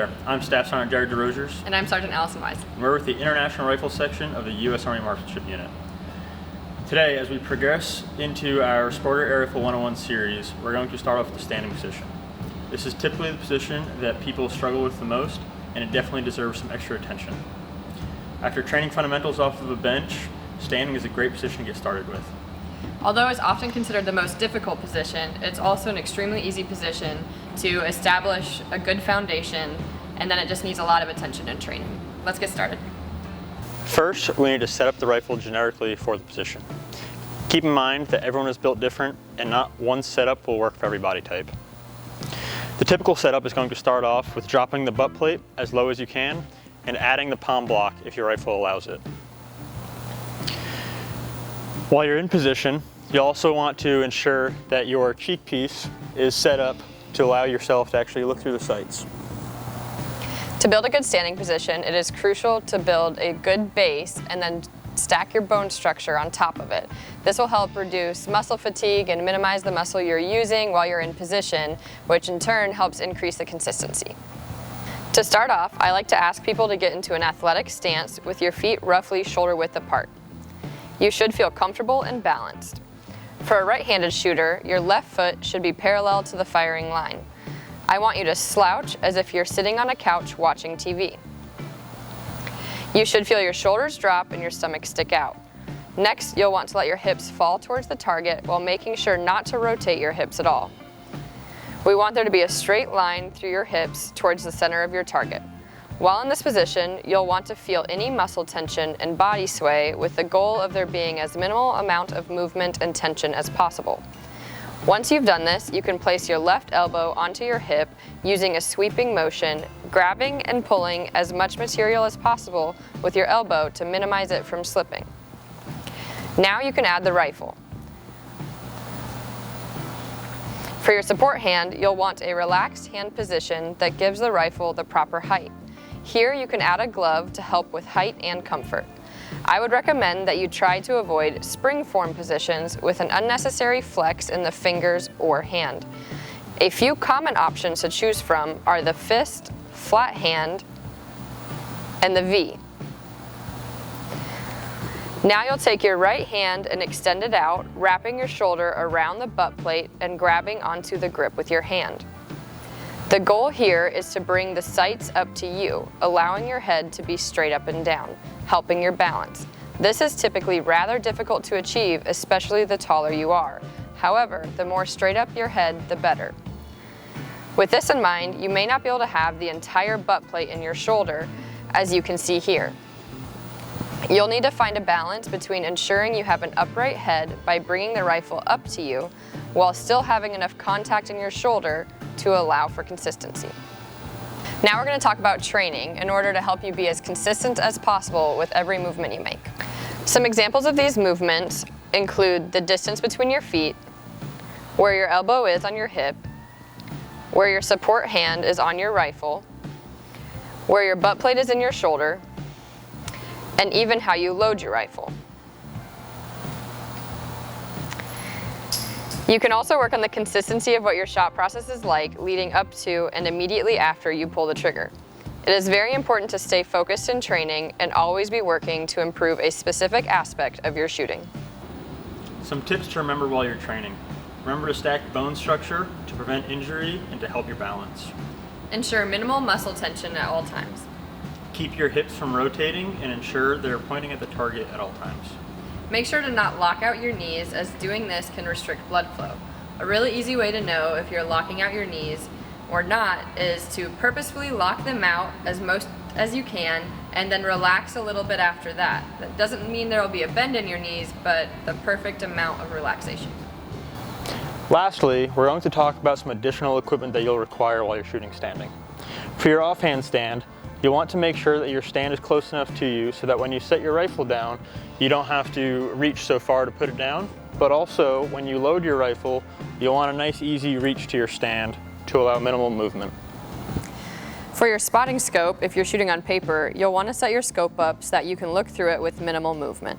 there, I'm Staff Sergeant Jared DeRosiers. And I'm Sergeant Allison Wise. And we're with the International Rifle Section of the U.S. Army Marksmanship Unit. Today, as we progress into our Sporter Air Rifle 101 series, we're going to start off with the standing position. This is typically the position that people struggle with the most, and it definitely deserves some extra attention. After training fundamentals off of a bench, standing is a great position to get started with. Although it's often considered the most difficult position, it's also an extremely easy position to establish a good foundation, and then it just needs a lot of attention and training. Let's get started. First, we need to set up the rifle generically for the position. Keep in mind that everyone is built different and not one setup will work for every body type. The typical setup is going to start off with dropping the butt plate as low as you can and adding the palm block if your rifle allows it. While you're in position, you also want to ensure that your cheek piece is set up to allow yourself to actually look through the sights. To build a good standing position, it is crucial to build a good base and then stack your bone structure on top of it. This will help reduce muscle fatigue and minimize the muscle you're using while you're in position, which in turn helps increase the consistency. To start off, I like to ask people to get into an athletic stance with your feet roughly shoulder width apart. You should feel comfortable and balanced. For a right-handed shooter, your left foot should be parallel to the firing line. I want you to slouch as if you're sitting on a couch watching TV. You should feel your shoulders drop and your stomach stick out. Next, you'll want to let your hips fall towards the target while making sure not to rotate your hips at all. We want there to be a straight line through your hips towards the center of your target. While in this position, you'll want to feel any muscle tension and body sway with the goal of there being as minimal amount of movement and tension as possible. Once you've done this, you can place your left elbow onto your hip using a sweeping motion, grabbing and pulling as much material as possible with your elbow to minimize it from slipping. Now you can add the rifle. For your support hand, you'll want a relaxed hand position that gives the rifle the proper height. Here you can add a glove to help with height and comfort. I would recommend that you try to avoid spring form positions with an unnecessary flex in the fingers or hand. A few common options to choose from are the fist, flat hand, and the V. Now you'll take your right hand and extend it out, wrapping your shoulder around the butt plate and grabbing onto the grip with your hand. The goal here is to bring the sights up to you, allowing your head to be straight up and down, helping your balance. This is typically rather difficult to achieve, especially the taller you are. However, the more straight up your head, the better. With this in mind, you may not be able to have the entire butt plate in your shoulder, as you can see here. You'll need to find a balance between ensuring you have an upright head by bringing the rifle up to you, while still having enough contact in your shoulder to allow for consistency. Now we're going to talk about training in order to help you be as consistent as possible with every movement you make. Some examples of these movements include the distance between your feet, where your elbow is on your hip, where your support hand is on your rifle, where your butt plate is in your shoulder, and even how you load your rifle. You can also work on the consistency of what your shot process is like leading up to and immediately after you pull the trigger. It is very important to stay focused in training and always be working to improve a specific aspect of your shooting. Some tips to remember while you're training. Remember to stack bone structure to prevent injury and to help your balance. Ensure minimal muscle tension at all times. Keep your hips from rotating and ensure they're pointing at the target at all times. Make sure to not lock out your knees, as doing this can restrict blood flow. A really easy way to know if you're locking out your knees or not is to purposefully lock them out as you can and then relax a little bit after that. That doesn't mean there will be a bend in your knees, but the perfect amount of relaxation. Lastly, we're going to talk about some additional equipment that you'll require while you're shooting standing. For your offhand stand, you'll want to make sure that your stand is close enough to you so that when you set your rifle down, you don't have to reach so far to put it down, but also when you load your rifle, you'll want a nice easy reach to your stand to allow minimal movement. For your spotting scope, if you're shooting on paper, you'll want to set your scope up so that you can look through it with minimal movement.